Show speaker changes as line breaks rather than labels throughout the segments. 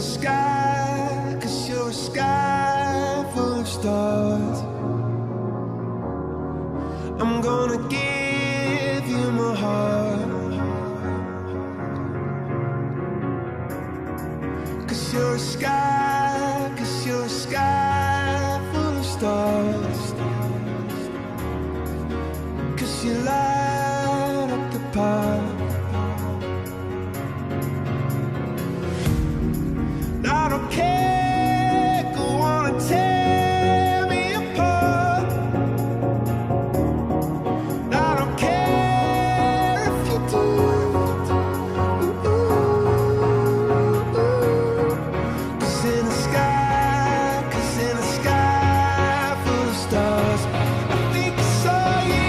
sky, 'cause you're a sky full of stars. I'm gonna give you my heart, 'cause you're a sky, 'cause you're a sky full of stars. 'Cause you light up the path. I don't care, go on and tear me apart. I don't care if you do. Cause in the sky, 'cause in the sky full of stars, I think I saw you.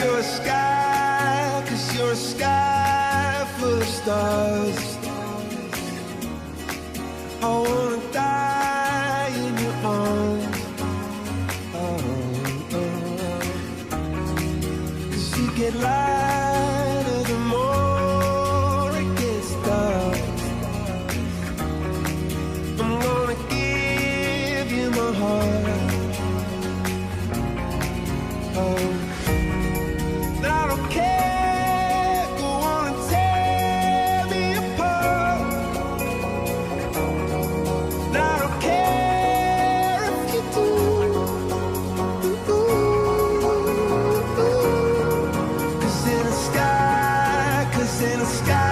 You're a sky, 'cause you're a sky full of stars. I wanna die in your arms. Oh, oh. 'Cause you get lighter the more it gets dark. I'm gonna give you my heart. Oh, I don't care, go on and tear me apart. I don't care if you do. 'Cause in the sky, 'cause in the sky